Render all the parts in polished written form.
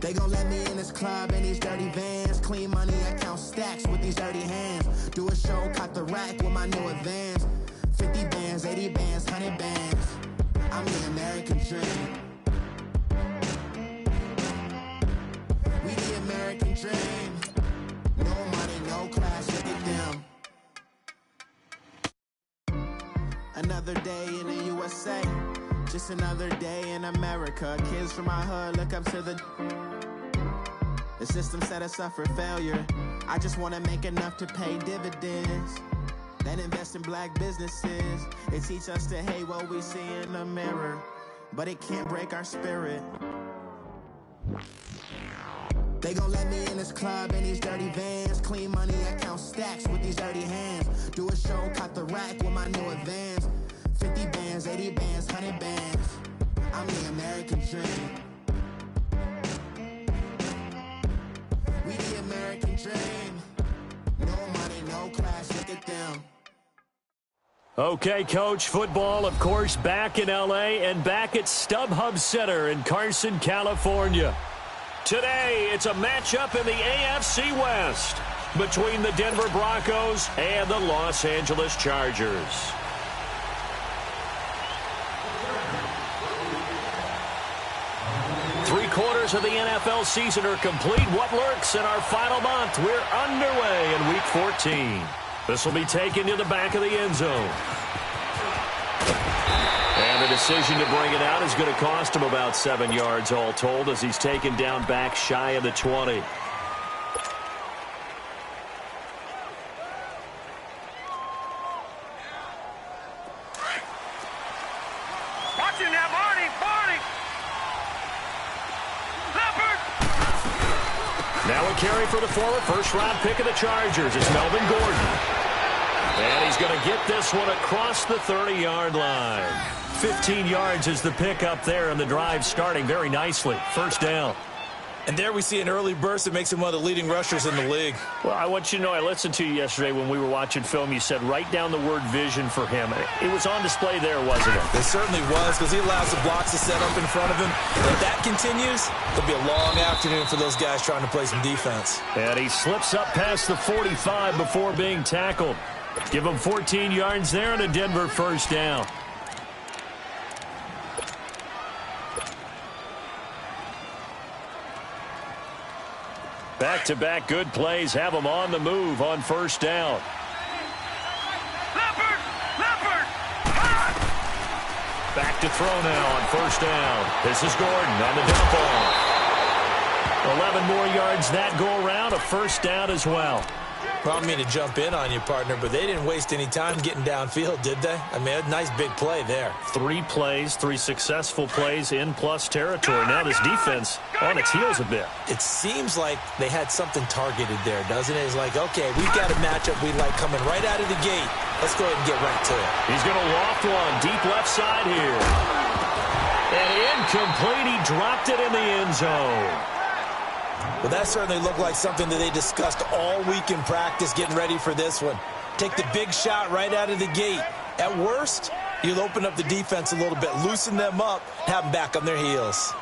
They gon' let me in this club in these dirty vans. Clean money, I count stacks with these dirty hands. Do a show, cut the rack with my new advance. 50 bands, 80 bands, 100 bands. I'm the American dream. We the American dream. No money, no class, look at them. Another day in the USA. Just another day in America. Kids from my hood look up to the system set us up for failure. I just wanna make enough to pay dividends. Then invest in black businesses. They teach us to hate what we see in the mirror, but it can't break our spirit. They gon' let me in this club in these dirty vans. Clean money, I count stacks with these dirty hands. Do a show, cut the rack with my new advance. 50 bands, 80 bands, 100 bands. I'm the American dream. We the American dream. No money, no class, look at them. Okay, Coach, football, of course, back in L.A. and back at StubHub Center in Carson, California. Today, it's a matchup in the AFC West between the Denver Broncos and the Los Angeles Chargers. Three-quarters of the NFL season are complete. What lurks in our final month? We're underway in Week 14. This will be taken to the back of the end zone. And the decision to bring it out is going to cost him about 7 yards all told as he's taken down back shy of the 20. Watching that, Barney! Now a carry for the former first-round pick of the Chargers. It's Melvin Gordon. And he's going to get this one across the 30-yard line. 15 yards is the pick up there, and the drive starting very nicely. First down. And there we see an early burst that makes him one of the leading rushers in the league. Well, I want you to know, I listened to you yesterday when we were watching film. You said write down the word vision for him. It was on display there, wasn't it? It certainly was, because he allows the blocks to set up in front of him. If that continues, it'll be a long afternoon for those guys trying to play some defense. And he slips up past the 45 before being tackled. Give him 14 yards there and a Denver first down. Back-to-back good plays have them on the move on first down. Leopard! Back to throw now on first down. This is Gordon on the dump off. 11 more yards that go around, a first down as well. Well, I don't mean to jump in on you, partner, but they didn't waste any time getting downfield, did they? I mean, a nice big play there. 3 plays, 3 successful plays in plus territory. Now this defense on its heels a bit. It seems like they had something targeted there, doesn't it? It's like, okay, we've got a matchup we like coming right out of the gate. Let's go ahead and get right to it. He's going to loft one deep left side here. And incomplete. He dropped it in the end zone. Well, that certainly looked like something that they discussed all week in practice getting ready for this one. Take the big shot right out of the gate. At worst, you'll open up the defense a little bit, loosen them up, have them back on their heels.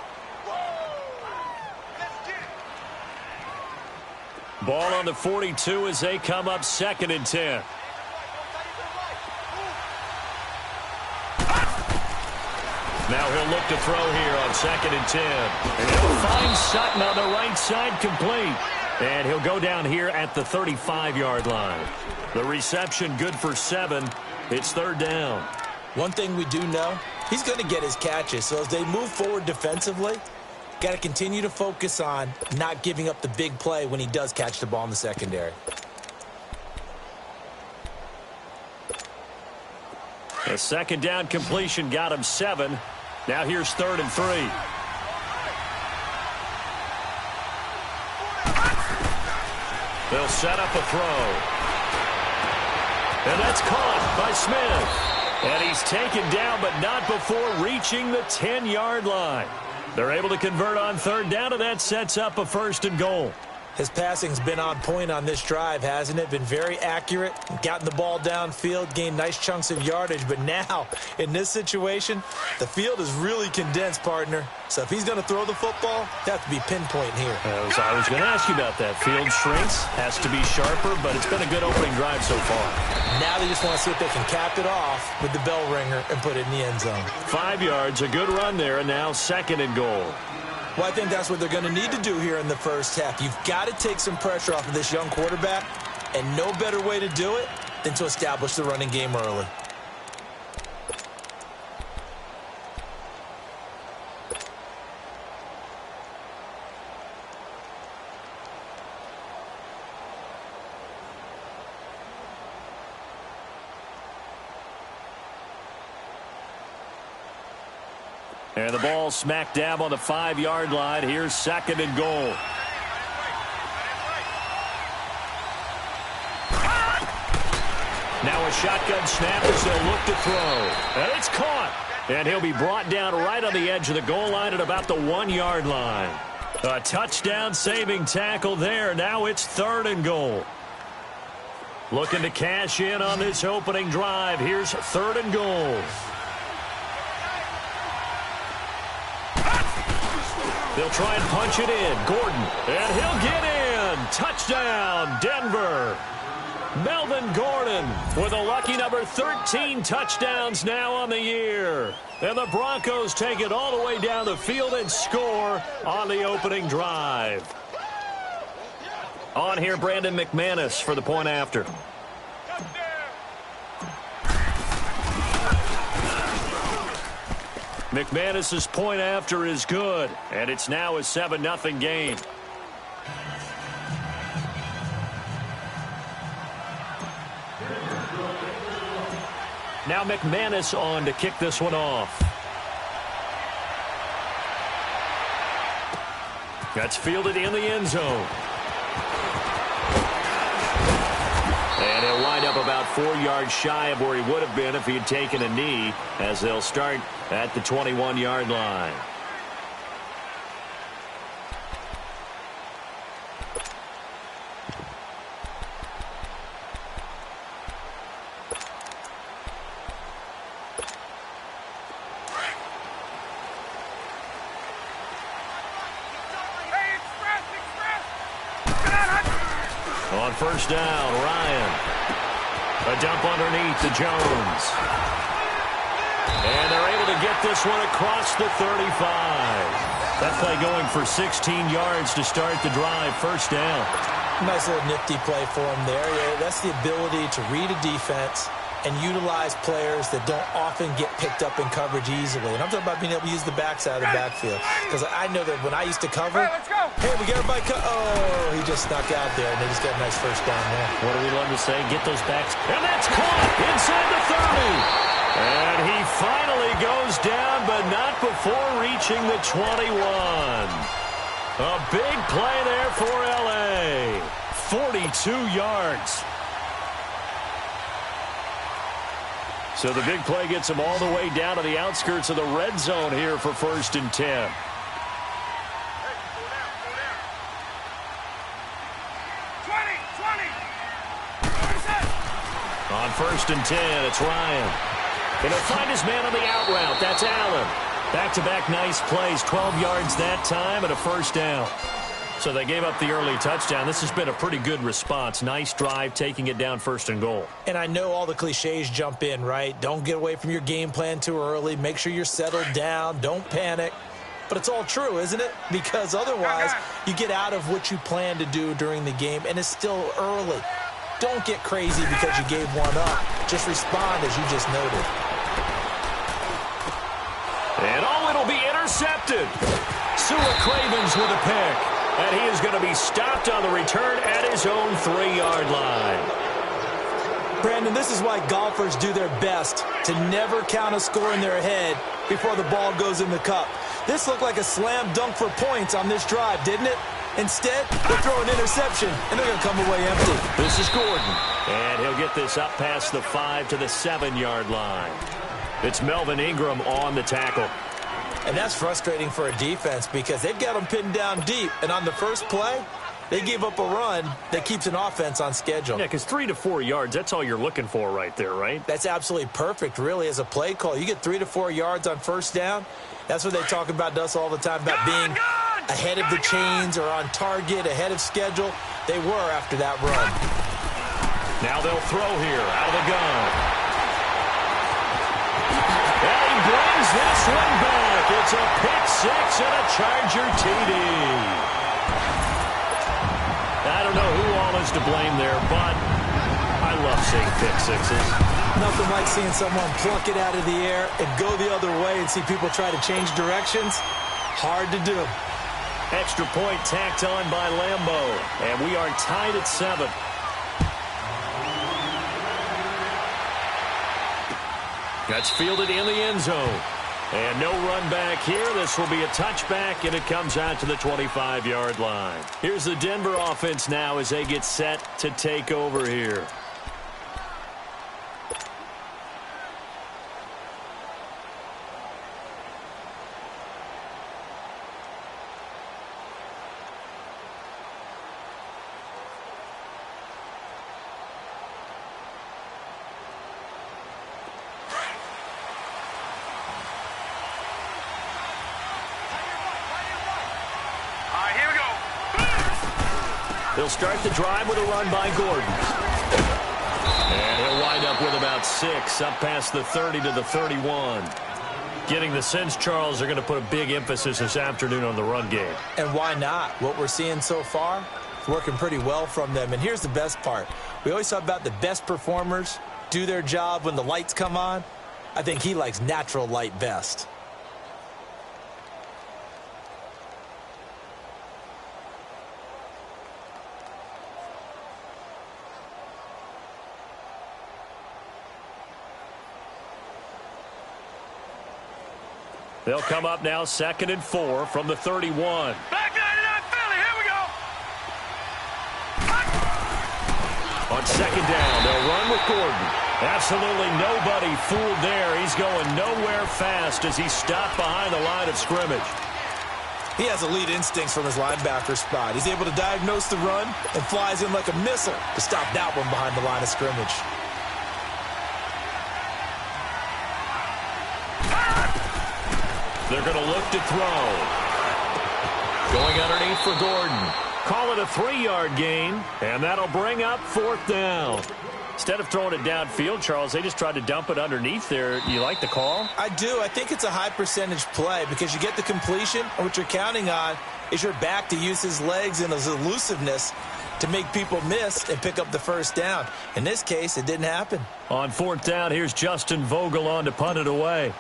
Ball on the 42 as they come up 2nd and 10. Now he'll look to throw here on 2nd and 10. And he'll find Sutton on the right side, complete. And he'll go down here at the 35-yard line. The reception good for 7. It's 3rd down. One thing we do know, he's going to get his catches. So as they move forward defensively, got to continue to focus on not giving up the big play when he does catch the ball in the secondary. A 2nd down completion got him 7. Now here's 3rd and 3. They'll set up a throw. And that's caught by Smith. And he's taken down, but not before reaching the 10-yard line. They're able to convert on 3rd down, and that sets up a 1st and goal. His passing's been on point on this drive, hasn't it? Been very accurate, gotten the ball downfield, gained nice chunks of yardage. But now, in this situation, the field is really condensed, partner. So if he's going to throw the football, they have to be pinpoint here. I was going to ask you about that. Field shrinks, has to be sharper, but it's been a good opening drive so far. Now they just want to see if they can cap it off with the bell ringer and put it in the end zone. 5 yards, a good run there, and now 2nd and goal. Well, I think that's what they're going to need to do here in the first half. You've got to take some pressure off of this young quarterback, and no better way to do it than to establish the running game early. And the ball smack dab on the 5-yard line. Here's 2nd and goal. Now a shotgun snap as they'll look to throw. And it's caught. And he'll be brought down right on the edge of the goal line at about the 1-yard line. A touchdown-saving tackle there. Now it's 3rd and goal. Looking to cash in on this opening drive. Here's 3rd and goal. They'll try and punch it in. Gordon. And he'll get in. Touchdown, Denver. Melvin Gordon with a lucky number 13 touchdowns now on the year. And the Broncos take it all the way down the field and score on the opening drive. On here, Brandon McManus for the point after. McManus's point after is good, and it's now a 7-0 game. Now McManus on to kick this one off. That's fielded in the end zone. And he'll wind up about 4 yards shy of where he would have been if he had taken a knee, as they'll start at the 21-yard line. On first down, Ryan. A dump underneath to Jones. And they're able to get this one across the 35. That play going for 16 yards to start the drive. First down. Nice little nifty play for him there. Yeah, that's the ability to read a defense and utilize players that don't often get picked up in coverage easily. And I'm talking about being able to use the backside of the backfield. Because I know that when I used to cover, hey, we got everybody oh, he just snuck out there, and they just got a nice first down there. What do we love to say? Get those backs. And that's caught inside the 30. And he finally goes down, but not before reaching the 21. A big play there for L.A. 42 yards. So the big play gets him all the way down to the outskirts of the red zone here for 1st and 10. On 1st and 10, it's Ryan. And he'll find his man on the out route. That's Allen. Back-to-back nice plays. 12 yards that time and a first down. So they gave up the early touchdown. This has been a pretty good response. Nice drive, taking it down 1st and goal. And I know all the cliches jump in, right? Don't get away from your game plan too early. Make sure you're settled down. Don't panic. But it's all true, isn't it? Because otherwise, you get out of what you plan to do during the game, and it's still early. Don't get crazy because you gave one up. Just respond as you just noted. And it'll be intercepted. Sua Cravens with a pick. And he is going to be stopped on the return at his own 3-yard line. Brandon, this is why golfers do their best to never count a score in their head before the ball goes in the cup. This looked like a slam dunk for points on this drive, didn't it? Instead, they throw an interception, and they're going to come away empty. This is Gordon. And he'll get this up past the 5 to the 7-yard line. It's Melvin Ingram on the tackle. And that's frustrating for a defense because they've got them pinned down deep. And on the first play, They gave up a run that keeps an offense on schedule. Yeah, because 3 to 4 yards, that's all you're looking for right there, right? That's absolutely perfect, really, as a play call. You get 3 to 4 yards on first down. That's what they talk about to us all the time, about being ahead of the chains or on target, ahead of schedule. They were after that run. Now they'll throw here out of the gun. And he brings this one back. It's a pick six and a Charger TD. I don't know who all is to blame there, but I love seeing pick sixes. Nothing like seeing someone pluck it out of the air and go the other way and see people try to change directions. Hard to do. Extra point tacked on by Lambeau, and we are tied at 7. That's fielded in the end zone. And no run back here. This will be a touchback, and it comes out to the 25-yard line. Here's the Denver offense now as they get set to take over here. They'll start the drive with a run by Gordon. And he'll wind up with about 6, up past the 30 to the 31. Getting the sense, Charles, they're going to put a big emphasis this afternoon on the run game. And why not? What we're seeing so far, it's working pretty well from them. And here's the best part. We always talk about the best performers do their job when the lights come on. I think he likes natural light best. They'll come up now 2nd and 4 from the 31. Back 99 Philly, here we go. On 2nd down, they'll run with Gordon. Absolutely nobody fooled there. He's going nowhere fast as he's stopped behind the line of scrimmage. He has elite instincts from his linebacker spot. He's able to diagnose the run and flies in like a missile to stop that one behind the line of scrimmage. They're going to look to throw. Going underneath for Gordon. Call it a 3-yard gain, and that'll bring up 4th down. Instead of throwing it downfield, Charles, they just tried to dump it underneath there. You like the call? I do. I think it's a high-percentage play because you get the completion, and what you're counting on is your back to use his legs and his elusiveness to make people miss and pick up the first down. In this case, it didn't happen. On 4th down, here's Justin Vogel on to punt it away.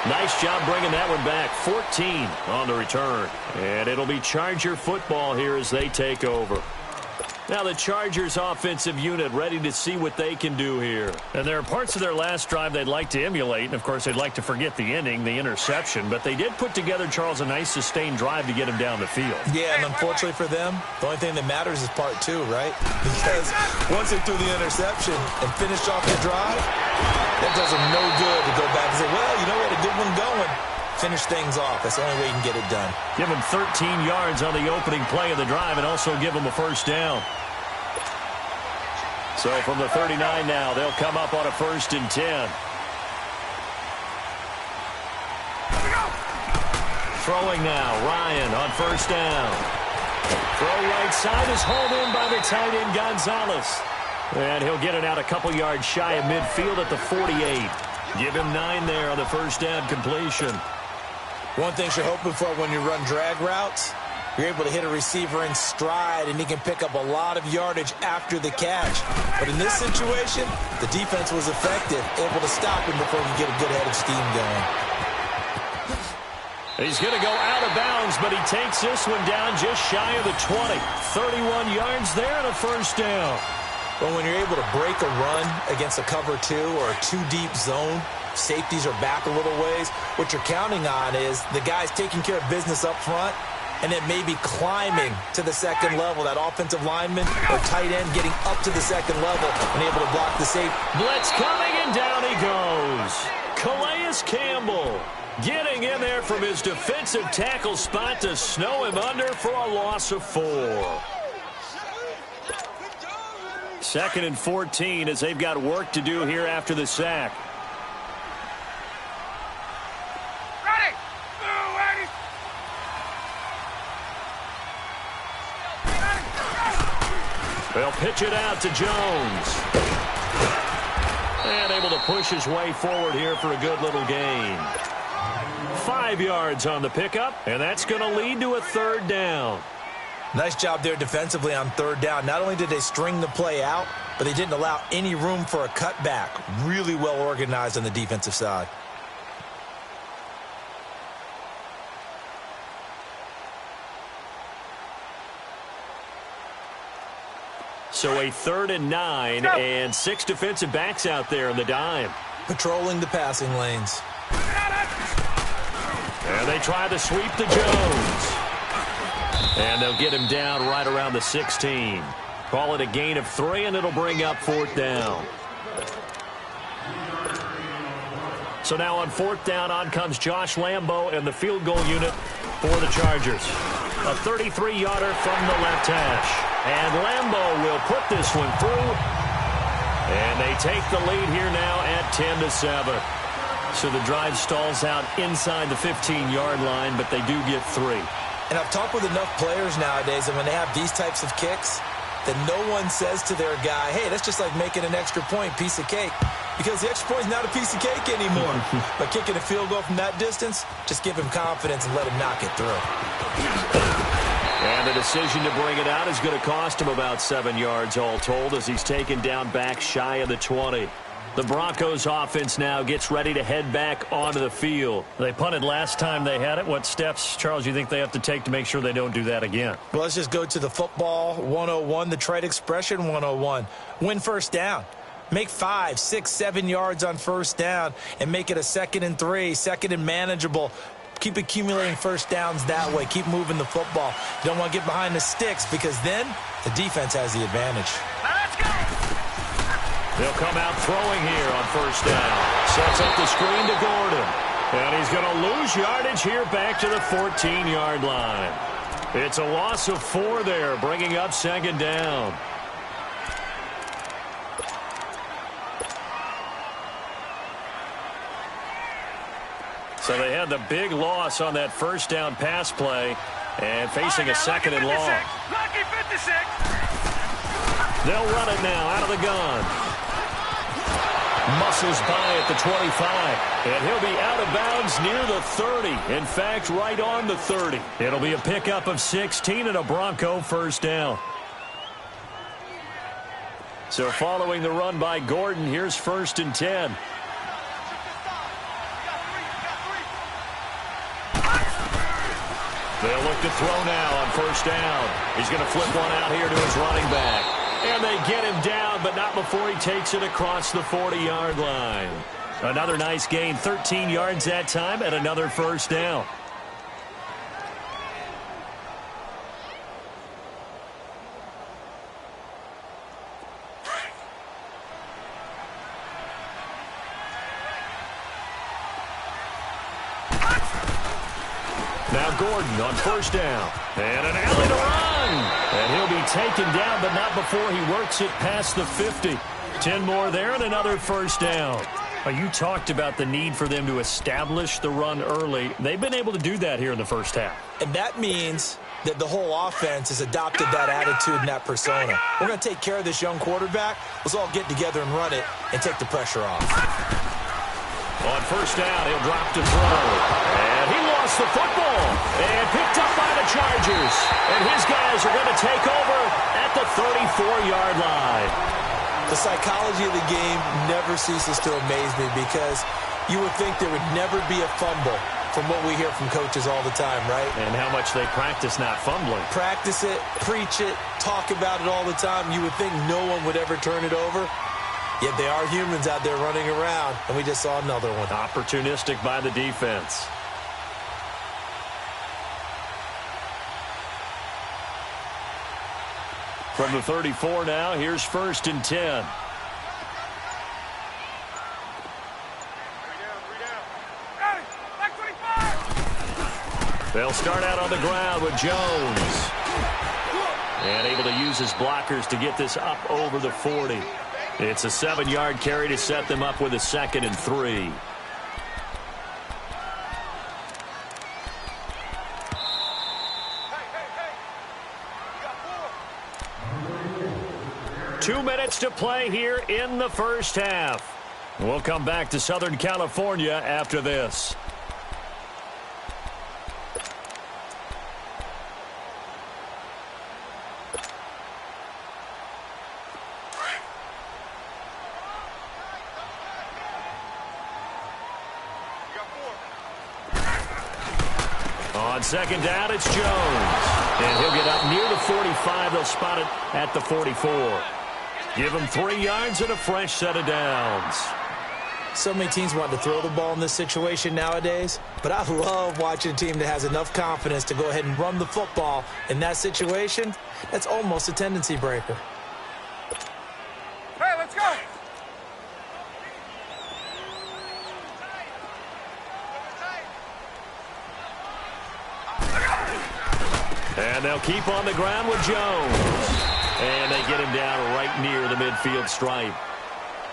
Nice job bringing that one back. 14 on the return. And it'll be Charger football here as they take over. Now the Chargers offensive unit ready to see what they can do here. And there are parts of their last drive they'd like to emulate. And, of course, they'd like to forget the ending, the interception. But they did put together, Charles, a nice sustained drive to get him down the field. Yeah, and unfortunately for them, the only thing that matters is part 2, right? Because once they threw the interception and finished off the drive, that does them no good to go back and say, well, you know what, a good one going. Finish things off. That's the only way you can get it done. Give him 13 yards on the opening play of the drive and also give him a first down. So from the 39 now, they'll come up on a 1st and 10. Throwing now, Ryan on 1st down. Throw right side is hauled in by the tight end Gonzalez. And he'll get it out a couple yards shy of midfield at the 48. Give him 9 there on the 1st down completion. One thing you're hoping for when you run drag routes, you're able to hit a receiver in stride, and he can pick up a lot of yardage after the catch. But in this situation, the defense was effective, able to stop him before he could get a good head of steam going. He's going to go out of bounds, but he takes this one down just shy of the 20. 31 yards there and a 1st down. Well, when you're able to break a run against a cover 2 or a 2-deep zone, safeties are back a little ways. What you're counting on is the guys taking care of business up front and then maybe climbing to the second level. That offensive lineman or tight end getting up to the second level and able to block the safety. Blitz coming, and down he goes. Calais Campbell getting in there from his defensive tackle spot to snow him under for a loss of 4. 2nd and 14 as they've got work to do here after the sack. They'll pitch it out to Jones. And able to push his way forward here for a good little gain. 5 yards on the pickup, and that's going to lead to a 3rd down. Nice job there defensively on 3rd down. Not only did they string the play out, but they didn't allow any room for a cutback. Really well organized on the defensive side. So a 3rd and 9, and 6 defensive backs out there in the dime. Patrolling the passing lanes. And they try to sweep to Jones. And they'll get him down right around the 16. Call it a gain of 3, and it'll bring up 4th down. So now on 4th down, on comes Josh Lambo and the field goal unit for the Chargers. A 33-yarder from the left hash. And Lambo will put this one through. And they take the lead here now at 10-7. So the drive stalls out inside the 15-yard line, but they do get 3. And I've talked with enough players nowadays that when they have these types of kicks, that no one says to their guy, hey, that's just like making an extra point, piece of cake. Because the extra point is not a piece of cake anymore. But kicking a field goal from that distance, just give him confidence and let him knock it through. And the decision to bring it out is going to cost him about 7 yards all told as he's taken down back shy of the 20. The Broncos offense now gets ready to head back onto the field. They punted last time they had it. What steps, Charles, you think they have to take to make sure they don't do that again? Well, let's just go to the football 101, the trite expression 101. Win 1st down. Make 5, 6, 7 yards on 1st down and make it a 2nd and 3, 2nd and manageable. Keep accumulating 1st downs that way. Keep moving the football. You don't want to get behind the sticks because then the defense has the advantage. Let's go! They'll come out throwing here on 1st down. Sets up the screen to Gordon. And he's going to lose yardage here back to the 14-yard line. It's a loss of 4 there, bringing up 2nd down. So they had the big loss on that 1st down pass play and facing a 2nd and long. Lucky 56. They'll run it now out of the gun. Muscles by at the 25. And he'll be out of bounds near the 30. In fact, right on the 30. It'll be a pickup of 16 and a Bronco 1st down. So following the run by Gordon, here's 1st and 10. They'll look to throw now on 1st down. He's going to flip one out here to his running back. And they get him down, but not before he takes it across the 40-yard line. Another nice gain, 13 yards that time, and another 1st down. Now Gordon on 1st down. And an alley to run. And he'll be taken down, but not before he works it past the 50. 10 more there and another 1st down. You talked about the need for them to establish the run early. They've been able to do that here in the 1st half. And that means that the whole offense has adopted that attitude and that persona. We're going to take care of this young quarterback. Let's all get together and run it and take the pressure off. On 1st down, he'll drop to throw. And he lost the football. And picked up by the Chargers. And his guys are going to take over at the 34-yard line. The psychology of the game never ceases to amaze me because you would think there would never be a fumble from what we hear from coaches all the time, right? And how much they practice not fumbling. Practice it, preach it, talk about it all the time. You would think no one would ever turn it over. Yet they are humans out there running around, and we just saw another one. Opportunistic by the defense. From the 34 now, here's 1st and 10. They'll start out on the ground with Jones. And able to use his blockers to get this up over the 40. It's a 7-yard carry to set them up with a 2nd and 3. Two minutes to play here in the first half. We'll come back to Southern California after this. On 2nd down, it's Jones. And he'll get up near the 45. They'll spot it at the 44. Give him 3 yards and a fresh set of downs. So many teams want to throw the ball in this situation nowadays, but I love watching a team that has enough confidence to go ahead and run the football. In that situation, that's almost a tendency breaker. Hey, let's go! And they'll keep on the ground with Jones. And they get him down right near the midfield stripe.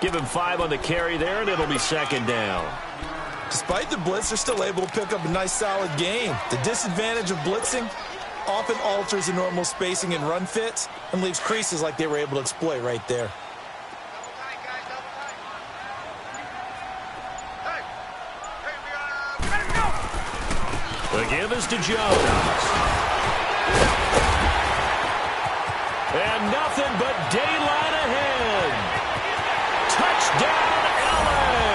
Give him 5 on the carry there, and it'll be 2nd down. Despite the blitz, they're still able to pick up a nice, solid gain. The disadvantage of blitzing often alters the normal spacing and run fits and leaves creases like they were able to exploit right there. The give is to Jones. And nothing but daylight ahead. Touchdown, LA!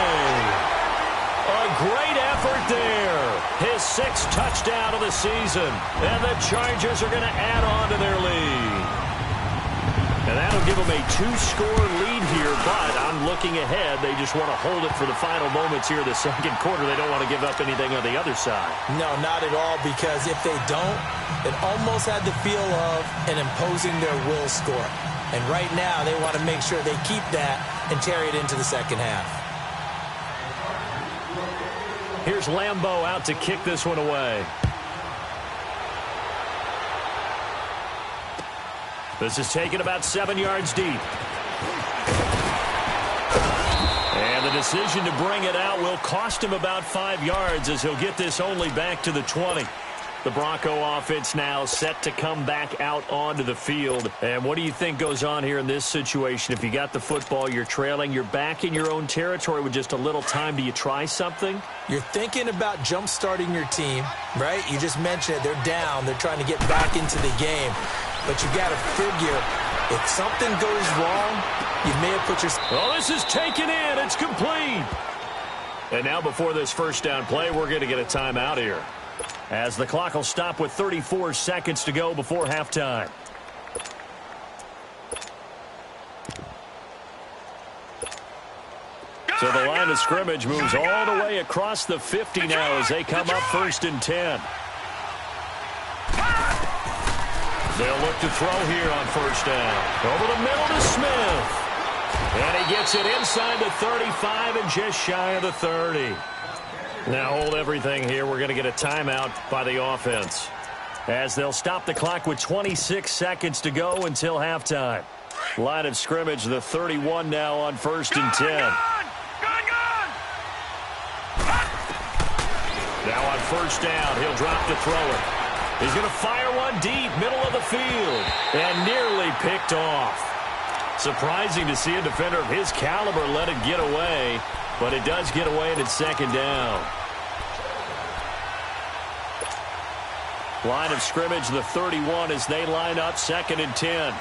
A great effort there. His 6th touchdown of the season. And the Chargers are going to add on to their lead. And that'll give them a 2-score lead here, but I'm looking ahead. They just want to hold it for the final moments here in the 2nd quarter. They don't want to give up anything on the other side. No, not at all, because if they don't, it almost had the feel of an imposing their will score. And right now, they want to make sure they keep that and carry it into the 2nd half. Here's Lambeau out to kick this one away. This is taken about 7 yards deep. And the decision to bring it out will cost him about 5 yards as he'll get this only back to the 20. The Bronco offense now set to come back out onto the field. And what do you think goes on here in this situation? If you got the football, you're trailing, you're back in your own territory with just a little time. Do you try something? You're thinking about jump-starting your team, right? You just mentioned it. They're down. They're trying to get back into the game. But you got to figure, if something goes wrong, you may have put your... Oh, this is taken in. It's complete. And now before this first down play, we're going to get a timeout here, as the clock will stop with 34 seconds to go before halftime. So the line of scrimmage moves all the way across the 50 now as they come up 1st and 10. They'll look to throw here on 1st down. Over the middle to Smith. And he gets it inside the 35 and just shy of the 30. Now hold everything here. We're going to get a timeout by the offense, as they'll stop the clock with 26 seconds to go until halftime. Line of scrimmage, the 31 now on 1st and 10. Now on 1st down, he'll drop to throw it. He's going to fire one deep, middle of the field, and nearly picked off. Surprising to see a defender of his caliber let it get away, but it does get away and it's 2nd down. Line of scrimmage, the 31, as they line up 2nd and 10.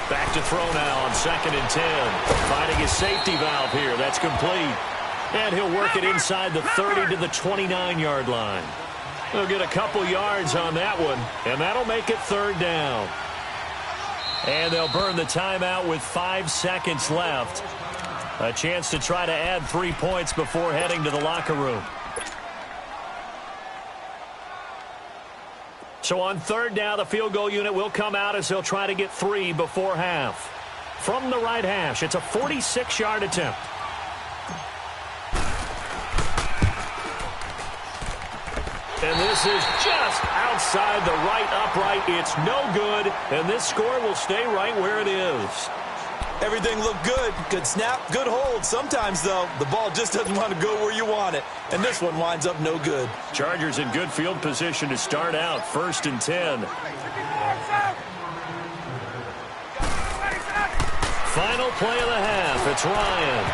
Back to throw now on 2nd and 10. Finding his safety valve here. That's complete. And he'll work it inside the 30 to the 29-yard line. They'll get a couple yards on that one, and that'll make it 3rd down. And they'll burn the timeout with 5 seconds left. A chance to try to add 3 points before heading to the locker room. So on third down, the field goal unit will come out as they'll try to get 3 before half. From the right hash, it's a 46-yard attempt. And this is just outside the right upright. It's no good, and this score will stay right where it is. Everything looked good. Good snap, good hold. Sometimes, though, the ball just doesn't want to go where you want it. And this one winds up no good. Chargers in good field position to start out. 1st and 10. Final play of the half. It's Ryan.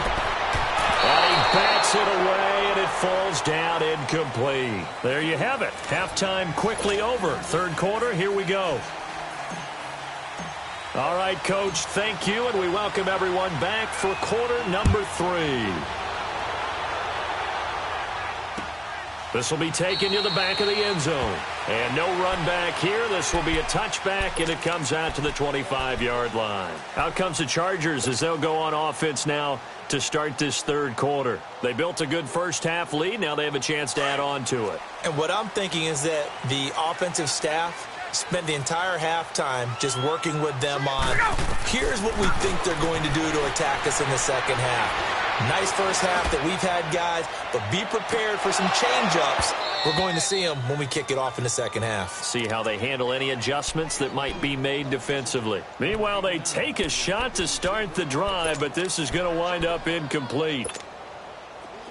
And he bats it away, and it falls down incomplete. There you have it. Halftime quickly over. Third quarter, here we go. All right, Coach, thank you, and we welcome everyone back for quarter number 3. This will be taken to the back of the end zone. And no run back here. This will be a touchback, and it comes out to the 25-yard line. Out comes the Chargers as they'll go on offense now to start this third quarter. They built a good first-half lead. Now they have a chance to add on to it. And what I'm thinking is that the offensive staff spent the entire halftime just working with them on, here's what we think they're going to do to attack us in the second half. Nice first half that we've had, guys, but be prepared for some change-ups. We're going to see them when we kick it off in the second half. See how they handle any adjustments that might be made defensively. Meanwhile, they take a shot to start the drive, but this is going to wind up incomplete.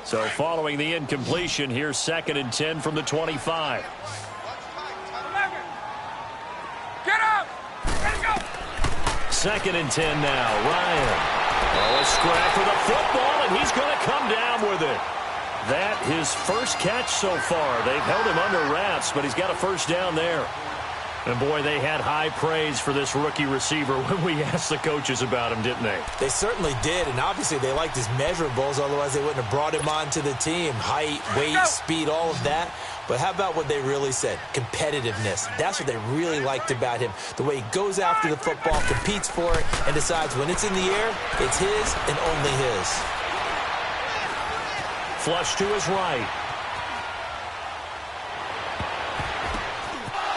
So following the incompletion, here's 2nd and 10 from the 25. Get up! Ready to go! 2nd and 10 now. Ryan. Oh, a scrap for the football, and he's going to come down with it. That his first catch so far. They've held him under wraps, but he's got a first down there. And, boy, they had high praise for this rookie receiver when we asked the coaches about him, didn't they? They certainly did, and obviously they liked his measurables, otherwise they wouldn't have brought him onto the team. Height, weight, speed, all of that. But how about what they really said? Competitiveness. That's what they really liked about him. The way he goes after the football, competes for it, and decides when it's in the air, it's his and only his. Flush to his right.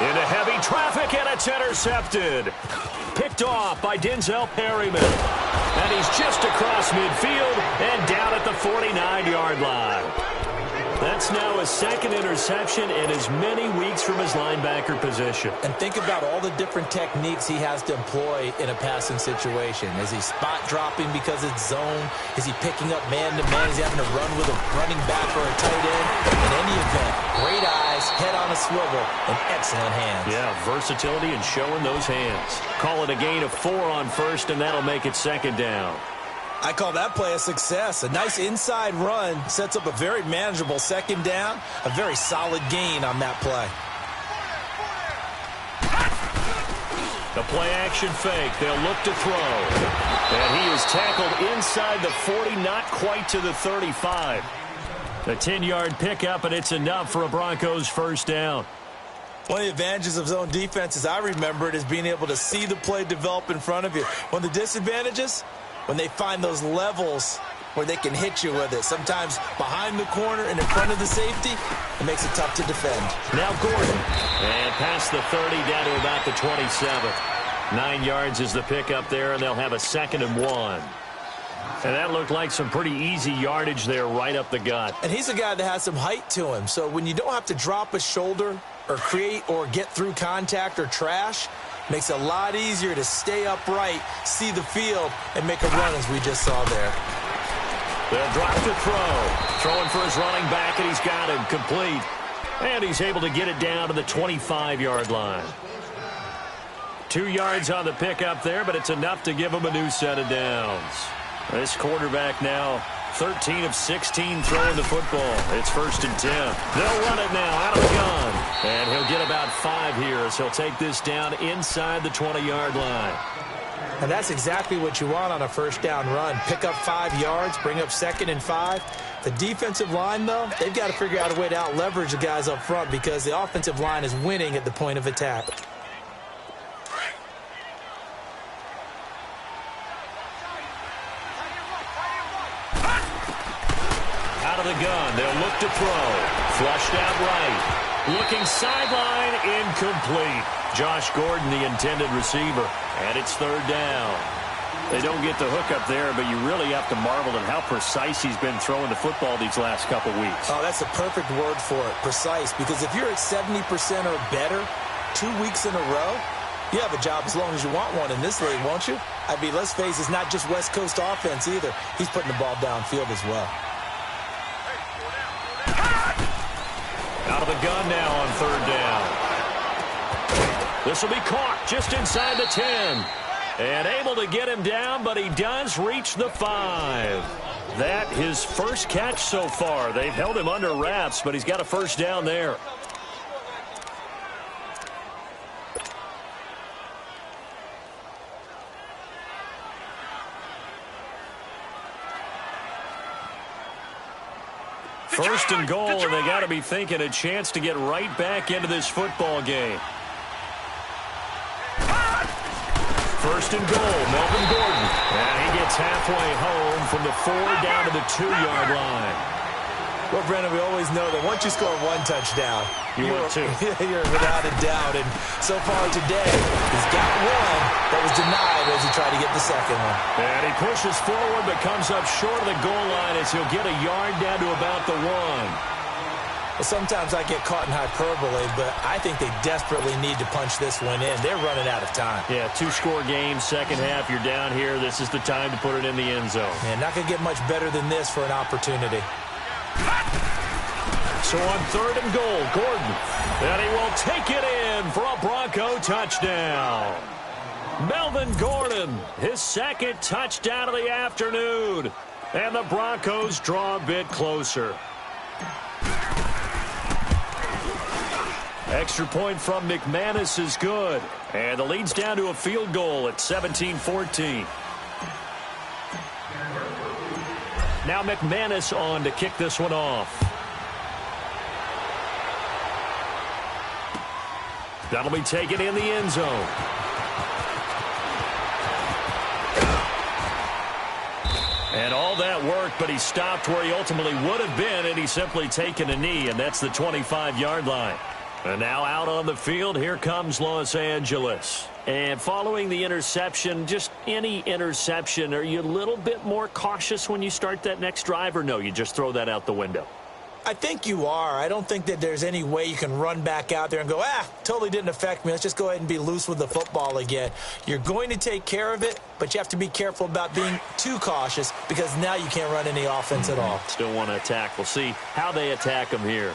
Into heavy traffic, and it's intercepted. Picked off by Denzel Perryman. And he's just across midfield and down at the 49-yard line. That's now his 2nd interception in as many weeks from his linebacker position. And think about all the different techniques he has to employ in a passing situation. Is he spot dropping because it's zone? Is he picking up man-to-man? Is he having to run with a running back or a tight end? In any event, great eyes, head on a swivel, and excellent hands. Yeah, versatility and showing those hands. Call it a gain of 4 on first, and that'll make it 2nd down. I call that play a success. A nice inside run sets up a very manageable 2nd down. A very solid gain on that play. The play-action fake. They'll look to throw. And he is tackled inside the 40, not quite to the 35. A 10-yard pickup, and it's enough for a Broncos first down. One of the advantages of zone defense, as I remember it, is being able to see the play develop in front of you. One of the disadvantages, when they find those levels where they can hit you with it. Sometimes behind the corner and in front of the safety, it makes it tough to defend. Now Gordon. And past the 30 down to about the 27. 9 yards is the pickup there, and they'll have a 2nd and 1. And that looked like some pretty easy yardage there right up the gut. And he's a guy that has some height to him. So when you don't have to drop a shoulder or create or get through contact or trash, makes it a lot easier to stay upright, see the field, and make a run as we just saw there. They'll drop to throw. Throwing for his running back, and he's got him complete. And he's able to get it down to the 25-yard line. 2 yards on the pickup there, but it's enough to give him a new set of downs. This quarterback now 13 of 16 throwing the football. It's 1st and 10. They'll run it now out of the gun. And he'll get about 5 here as he'll take this down inside the 20-yard line. And that's exactly what you want on a first down run. Pick up 5 yards, bring up 2nd and 5. The defensive line, though, they've got to figure out a way to out-leverage the guys up front because the offensive line is winning at the point of attack. Out of the gun, they'll look to throw. Flushed out right. Looking sideline, incomplete. Josh Gordon, the intended receiver. And it's third down. They don't get the hook up there, but you really have to marvel at how precise he's been throwing the football these last couple weeks. Oh, that's the perfect word for it, precise. Because if you're at 70% or better 2 weeks in a row, you have a job as long as you want one in this league, won't you? I mean, let's face it, it's not just West Coast offense either. He's putting the ball downfield as well. Out of the gun now on third down. This will be caught just inside the 10. And able to get him down, but he does reach the 5. That his first catch so far. They've held him under wraps, but he's got a first down there. First and goal, and they got to be thinking a chance to get right back into this football game. First and goal, Melvin Gordon. And he gets halfway home from the 4 down to the 2-yard line. Well, Brendan, we always know that once you score one touchdown, you're without a doubt. And so far today, he's got one that was denied as he tried to get the second one. And he pushes forward but comes up short of the goal line as he'll get a yard down to about the 1. Sometimes I get caught in hyperbole, but I think they desperately need to punch this one in. They're running out of time. Yeah, 2-score game, second half, you're down here. This is the time to put it in the end zone. Man, not going to get much better than this for an opportunity. So on third and goal, Gordon. And he will take it in for a Bronco touchdown. Melvin Gordon, his second touchdown of the afternoon. And the Broncos draw a bit closer. Extra point from McManus is good. And the lead's down to a field goal at 17-14. Now McManus on to kick this one off. That'll be taken in the end zone. And all that work, but he stopped where he ultimately would have been, and he's simply taken a knee, and that's the 25-yard line. And now out on the field, here comes Los Angeles. And following the interception, just any interception, are you a little bit more cautious when you start that next drive, or no, you just throw that out the window? I think you are. I don't think that there's any way you can run back out there and go, totally didn't affect me. Let's just go ahead and be loose with the football again. You're going to take care of it, but you have to be careful about being too cautious because now you can't run any offense at all. Still want to attack. We'll see how they attack them here.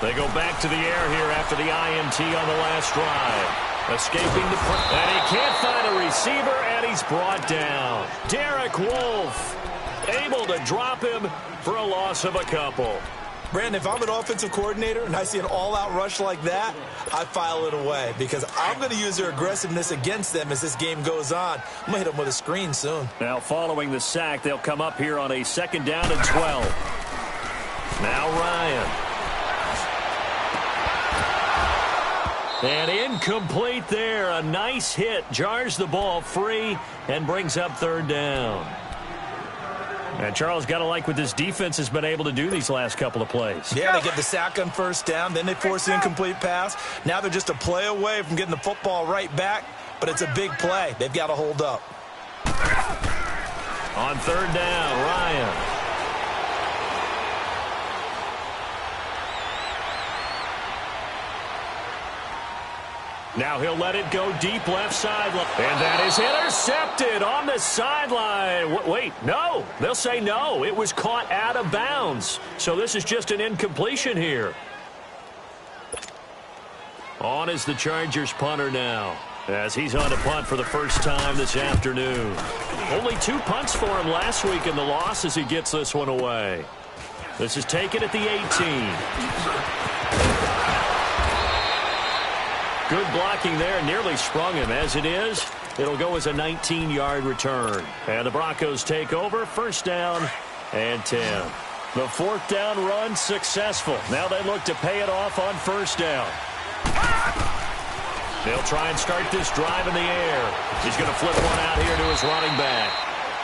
They go back to the air here after the INT on the last drive. Escaping the front, and he can't find a receiver, and he's brought down. Derek Wolfe able to drop him for a loss of a couple. Brandon, if I'm an offensive coordinator and I see an all-out rush like that, I file it away because I'm going to use their aggressiveness against them as this game goes on. I'm going to hit them with a screen soon. Now following the sack, they'll come up here on a 2nd down and 12. Now Ryan. And incomplete there. A nice hit. Jars the ball free and brings up 3rd down. And Charles, got to like what this defense has been able to do these last couple of plays. Yeah, they get the sack on 1st down. Then they force the incomplete pass. Now they're just a play away from getting the football right back. But it's a big play. They've got to hold up. On 3rd down, Ryan. Now he'll let it go deep left sideline. And that is intercepted on the sideline. Wait, no. They'll say no. It was caught out of bounds. So this is just an incompletion here. On is the Chargers punter now, as he's on to punt for the first time this afternoon. Only 2 punts for him last week in the loss as he gets this one away. This is taken at the 18. Good blocking there, nearly sprung him. As it is, it'll go as a 19-yard return. And the Broncos take over, 1st down and 10. The 4th down run successful. Now they look to pay it off on 1st down. They'll try and start this drive in the air. He's going to flip one out here to his running back.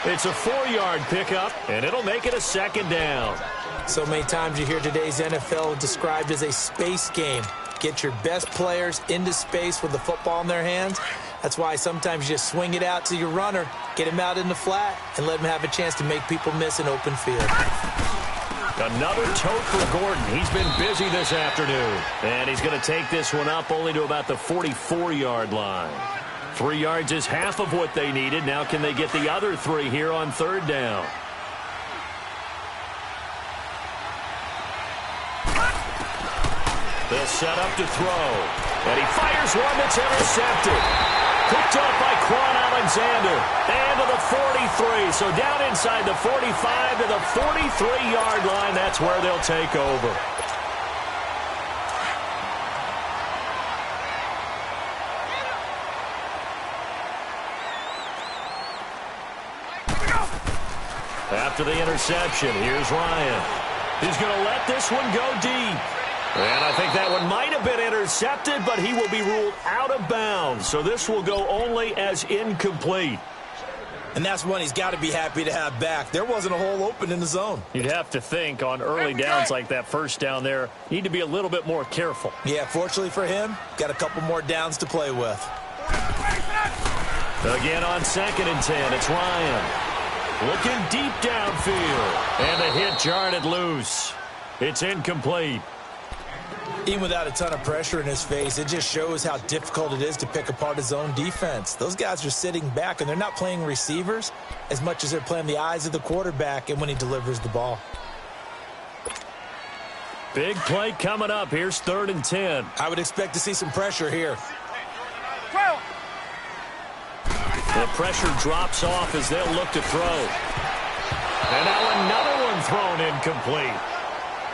It's a 4-yard pickup, and it'll make it a second down. So many times you hear today's NFL described as a space game. Get your best players into space with the football in their hands. That's why sometimes you just swing it out to your runner, get him out in the flat, and let him have a chance to make people miss an open field. Another tote for Gordon. He's been busy this afternoon. And he's going to take this one up only to about the 44-yard line. 3 yards is half of what they needed. Now can they get the other 3 here on third down? They'll set up to throw. And he fires one that's intercepted. Picked up by Quan Alexander. And to the 43. So down inside the 45 to the 43-yard line. That's where they'll take over. After the interception, here's Ryan. He's going to let this one go deep. And I think that one might have been intercepted, but he will be ruled out of bounds. So this will go only as incomplete. And that's one he's got to be happy to have back. There wasn't a hole open in the zone. You'd have to think on early downs like that first down there, need to be a little bit more careful. Yeah, fortunately for him, got a couple more downs to play with. Again on 2nd and 10, it's Ryan. Looking deep downfield. And the hit jarred it loose. It's incomplete. Even without a ton of pressure in his face, it just shows how difficult it is to pick apart his own defense. Those guys are sitting back, and they're not playing receivers as much as they're playing the eyes of the quarterback and when he delivers the ball. Big play coming up. Here's 3rd and 10. I would expect to see some pressure here. The pressure drops off as they'll look to throw. And now another one thrown incomplete.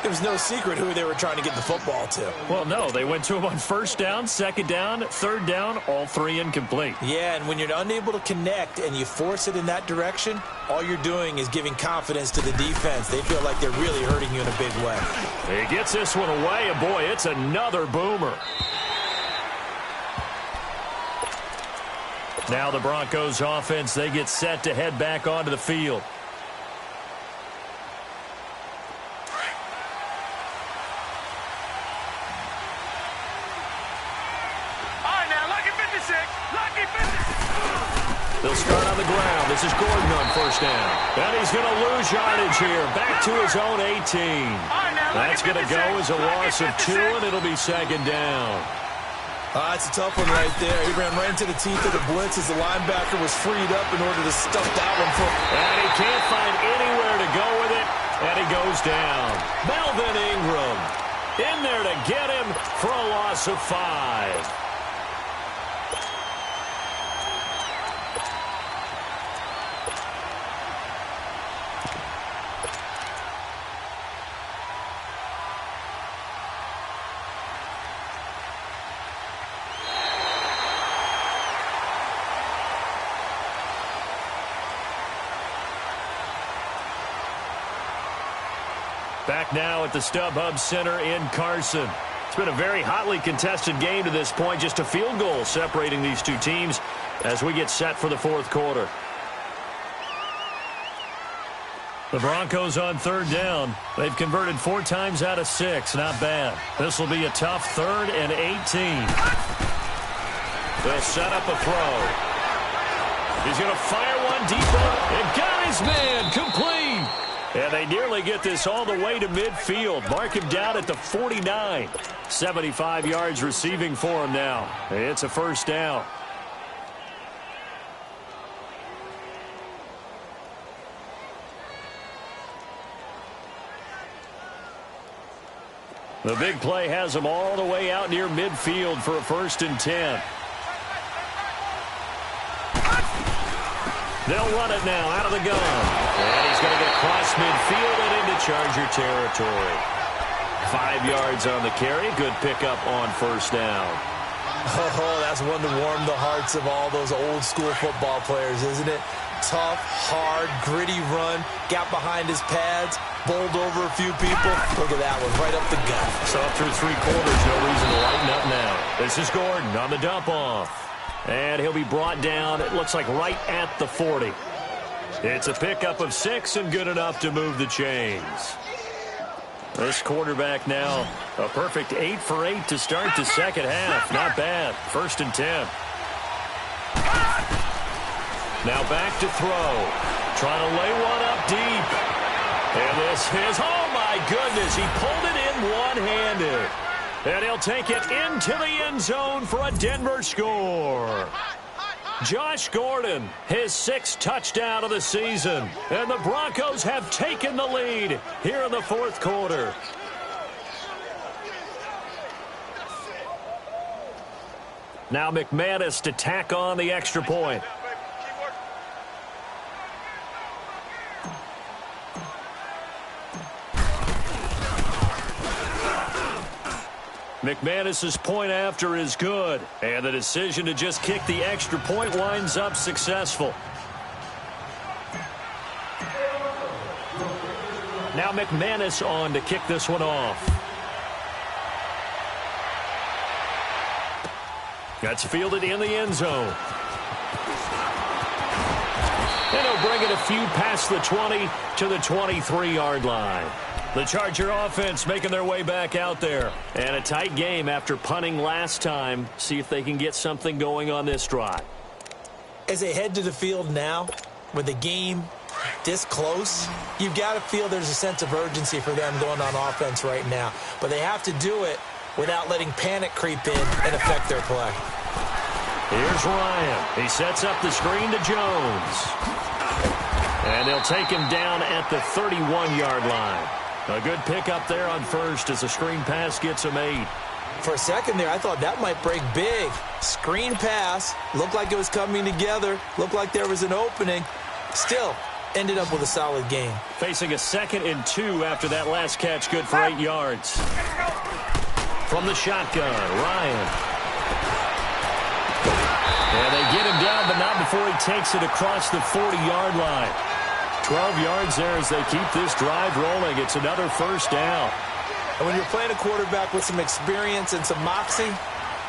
It was no secret who they were trying to get the football to. Well, no, they went to him on 1st down, 2nd down, 3rd down, all 3 incomplete. Yeah, and when you're unable to connect and you force it in that direction, all you're doing is giving confidence to the defense. They feel like they're really hurting you in a big way. He gets this one away, and boy, it's another boomer. Now the Broncos offense, they get set to head back onto the field. They'll start on the ground. This is Gordon on 1st down. And he's going to lose yardage here. Back to his own 18. That's going to go as a loss of 2, and it'll be 2nd down. That's a tough one right there. He ran right into the teeth of the blitz as the linebacker was freed up in order to stuff that one for him. And he can't find anywhere to go with it, and he goes down. Melvin Ingram in there to get him for a loss of 5. Back now at the StubHub Center in Carson. It's been a very hotly contested game to this point. Just a field goal separating these two teams as we get set for the 4th quarter. The Broncos on 3rd down. They've converted 4 times out of 6. Not bad. This will be a tough 3rd and 18. They'll set up a throw. He's going to fire one deep and got his man complete. And they nearly get this all the way to midfield. Mark him down at the 49. 75 yards receiving for him now. It's a 1st down. The big play has him all the way out near midfield for a 1st and 10. They'll run it now out of the gun. And he's going to get across midfield and into Charger territory. 5 yards on the carry. Good pickup on 1st down. Oh, that's one to warm the hearts of all those old school football players, isn't it? Tough, hard, gritty run. Got behind his pads. Bowled over a few people. Look at that one, right up the gut. So up through 3 quarters, no reason to lighten up now. This is Gordon on the dump off. And he'll be brought down, it looks like right at the 40. It's a pickup of 6 and good enough to move the chains. This quarterback now a perfect 8 for 8 to start the second half. Not bad. 1st and 10. Now back to throw. Trying to lay one up deep. And this is, oh my goodness, he pulled it in one-handed. And he'll take it into the end zone for a Denver score. Josh Gordon, his 6th touchdown of the season. And the Broncos have taken the lead here in the 4th quarter. Now McManus to tack on the extra point. McManus's point after is good, and the decision to just kick the extra point winds up successful. Now McManus on to kick this one off. That's fielded in the end zone. And he'll bring it a few past the 20 to the 23-yard line. The Charger offense making their way back out there. And a tight game after punting last time. See if they can get something going on this drive. As they head to the field now, with the game this close, you've got to feel there's a sense of urgency for them going on offense right now. But they have to do it without letting panic creep in and affect their play. Here's Ryan. He sets up the screen to Jones. And they'll take him down at the 31-yard line. A good pickup there on first as the screen pass gets him 8. For a second there, I thought that might break big. Screen pass. Looked like it was coming together. Looked like there was an opening. Still, ended up with a solid game. Facing a 2nd and 2 after that last catch, good for 8 yards. From the shotgun, Ryan. And they get him down, but not before he takes it across the 40-yard line. 12 yards there as they keep this drive rolling. It's another 1st down. And when you're playing a quarterback with some experience and some moxie,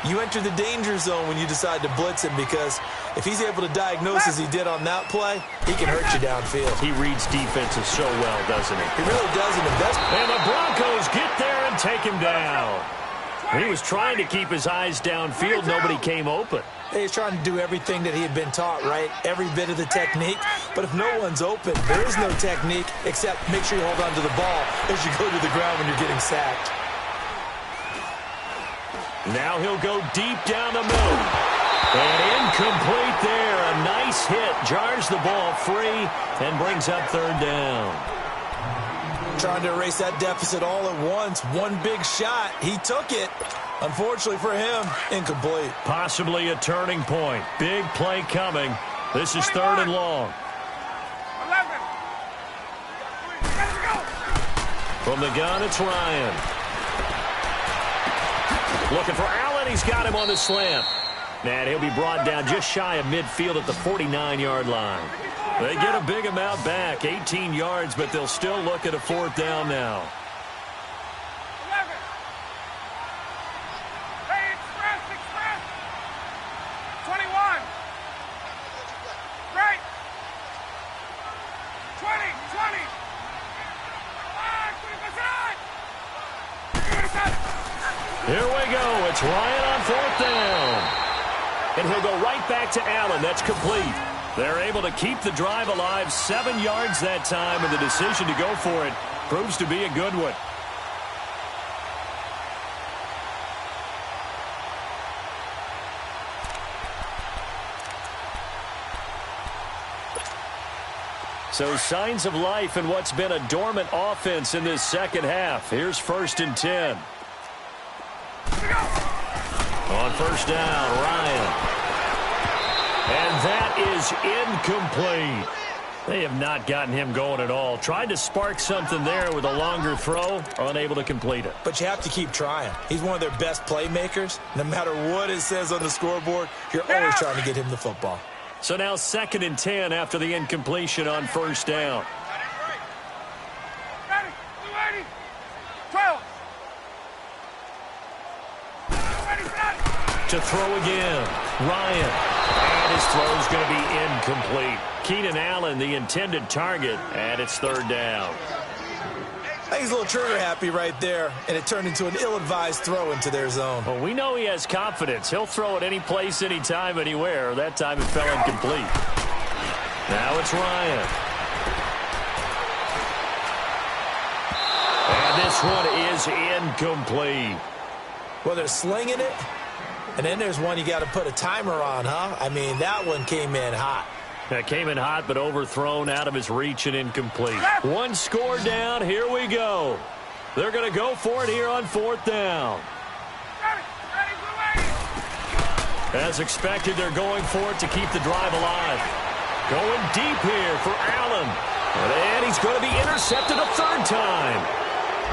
you enter the danger zone when you decide to blitz him, because if he's able to diagnose as he did on that play, he can hurt you downfield. He reads defenses so well, doesn't he? He really does. And the Broncos get there and take him down. He was trying to keep his eyes downfield. Nobody came open. He's trying to do everything that he had been taught, right? Every bit of the technique. But if no one's open, there is no technique except make sure you hold on to the ball as you go to the ground when you're getting sacked. Now he'll go deep down the middle. And incomplete there. A nice hit. Jars the ball free and brings up 3rd down. Trying to erase that deficit all at once. One big shot. He took it. Unfortunately for him, incomplete. Possibly a turning point. Big play coming. This is 3rd and long. 11. Let's go. From the gun, it's Ryan. Looking for Allen. He's got him on the slant. And he'll be brought down just shy of midfield at the 49-yard line. They get a big amount back, 18 yards, but they'll still look at a 4th down now. 11. Hey, express. 21. Right. 20. Here we go. It's Ryan on 4th down. And he'll go right back to Allen. That's complete. They're able to keep the drive alive. 7 yards that time, and the decision to go for it proves to be a good one. So signs of life in what's been a dormant offense in this second half. Here's 1st and 10. On 1st down, Ryan. And that is incomplete. They have not gotten him going at all. Tried to spark something there with a longer throw, unable to complete it. But you have to keep trying. He's one of their best playmakers. No matter what it says on the scoreboard, you're always trying to get him the football. So now 2nd and 10 after the incompletion on 1st down. Ready. 280. 12. To throw again. Ryan. And And his throw's going to be incomplete. Keenan Allen, the intended target, and it's third down. I think he's a little trigger happy right there, and it turned into an ill-advised throw into their zone. Well, we know he has confidence. He'll throw it any place, anytime, anywhere. That time it fell incomplete. Now it's Ryan. And this one is incomplete. Well, they're slinging it, and then there's one you got to put a timer on, huh? I mean, that one came in hot. That came in hot, but overthrown, out of his reach and incomplete. One score down. Here we go. They're going to go for it here on fourth down. As expected, they're going for it to keep the drive alive. Going deep here for Allen. And he's going to be intercepted a third time.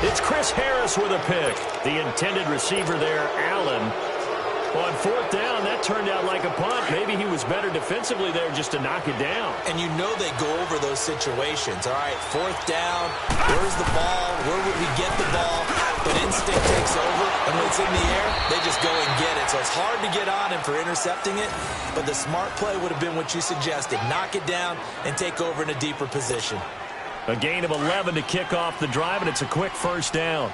It's Chris Harris with a pick. The intended receiver there, Allen. On fourth down, that turned out like a punt. Maybe he was better defensively there just to knock it down. And you know they go over those situations. All right, fourth down, where's the ball? Where would we get the ball? But instinct takes over, and when it's in the air, they just go and get it. So it's hard to get on him for intercepting it, but the smart play would have been what you suggested. Knock it down and take over in a deeper position. A gain of 11 to kick off the drive, and it's a quick first down.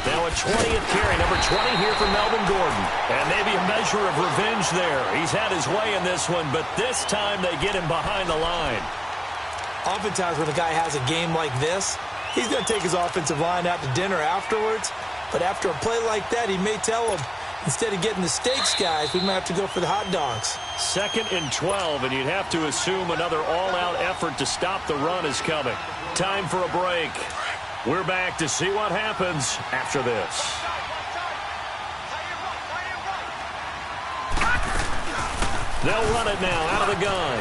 Now a 20th carry, number 20 here for Melvin Gordon. And maybe a measure of revenge there. He's had his way in this one, but this time they get him behind the line. Oftentimes when a guy has a game like this, he's going to take his offensive line out to dinner afterwards. But after a play like that, he may tell him, instead of getting the steaks, guys, we might have to go for the hot dogs. 2nd and 12, and you'd have to assume another all-out effort to stop the run is coming. Time for a break. We're back to see what happens after this. They'll run it now out of the gun.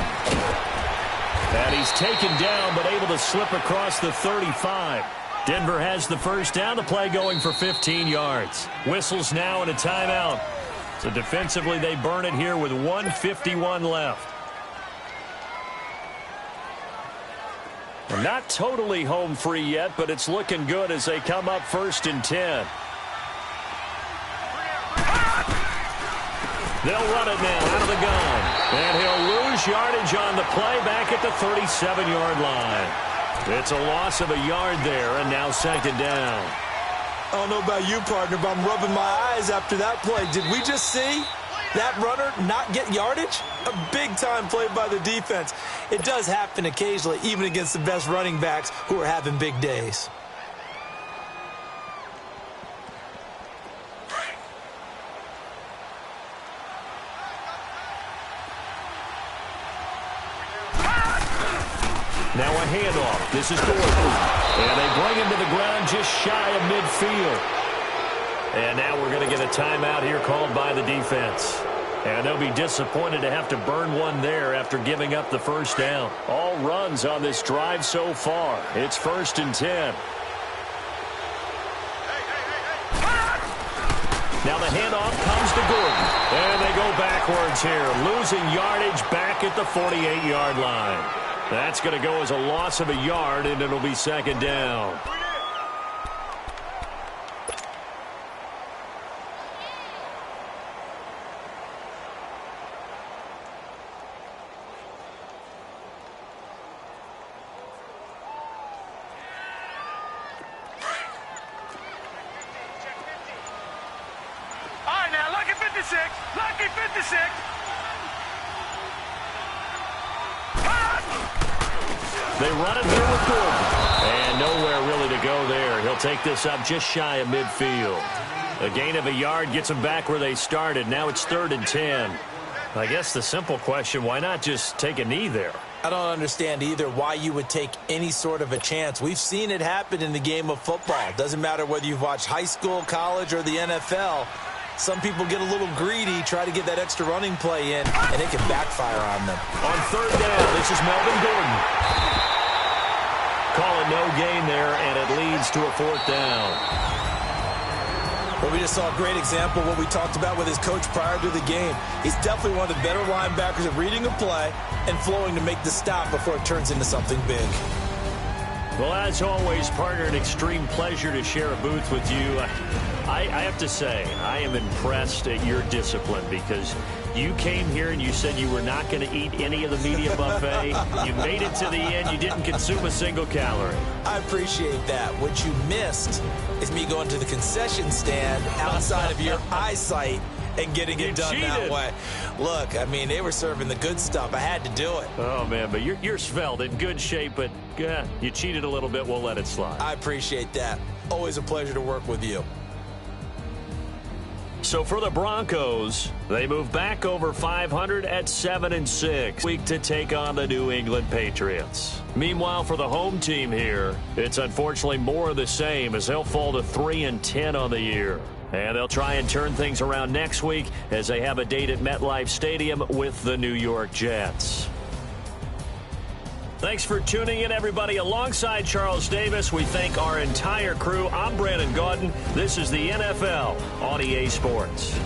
And he's taken down but able to slip across the 35. Denver has the first down. The play going for 15 yards. Whistles now and a timeout. So defensively they burn it here with 1:51 left. Well, not totally home free yet, but it's looking good as they come up 1st and 10. They'll run it now out of the gun. And he'll lose yardage on the play back at the 37-yard line. It's a loss of a yard there, and now 2nd down. I don't know about you, partner, but I'm rubbing my eyes after that play. Did we just see that runner not get yardage? A big-time play by the defense. It does happen occasionally, even against the best running backs who are having big days. Now a handoff. This is Gordon. And they bring him to the ground just shy of midfield. And now we're going to get a timeout here called by the defense. And they'll be disappointed to have to burn one there after giving up the first down. All runs on this drive so far. It's 1st and 10. Now the handoff comes to Gordon. And they go backwards here, losing yardage back at the 48-yard line. That's going to go as a loss of a yard, and it'll be 2nd down. All right, now, lucky 56. Lucky 56. They run it here with Gordon. And nowhere really to go there. He'll take this up just shy of midfield. A gain of a yard gets them back where they started. Now it's 3rd and 10. I guess the simple question, why not just take a knee there? I don't understand either why you would take any sort of a chance. We've seen it happen in the game of football. Doesn't matter whether you've watched high school, college, or the NFL. Some people get a little greedy, try to get that extra running play in, and it can backfire on them. On 3rd down, this is Melvin Gordon. Call it no gain there, and it leads to a 4th down. Well, we just saw a great example of what we talked about with his coach prior to the game. He's definitely one of the better linebackers at reading a play and flowing to make the stop before it turns into something big. Well, as always, partner, an extreme pleasure to share a booth with you. I have to say, I am impressed at your discipline because you came here and you said you were not going to eat any of the media buffet. You made it to the end. You didn't consume a single calorie. I appreciate that. What you missed is me going to the concession stand outside of your eyesight and getting it done that way. Look, I mean, they were serving the good stuff. I had to do it. Oh, man, but you're svelte, in good shape, but you cheated a little bit. We'll let it slide. I appreciate that. Always a pleasure to work with you. So for the Broncos, they move back over 500 at 7-6 week to take on the New England Patriots. Meanwhile, for the home team here, it's unfortunately more of the same as they'll fall to 3-10 on the year. And they'll try and turn things around next week as they have a date at MetLife Stadium with the New York Jets. Thanks for tuning in, everybody. Alongside Charles Davis, we thank our entire crew. I'm Brandon Gaudin. This is the NFL on EA Sports.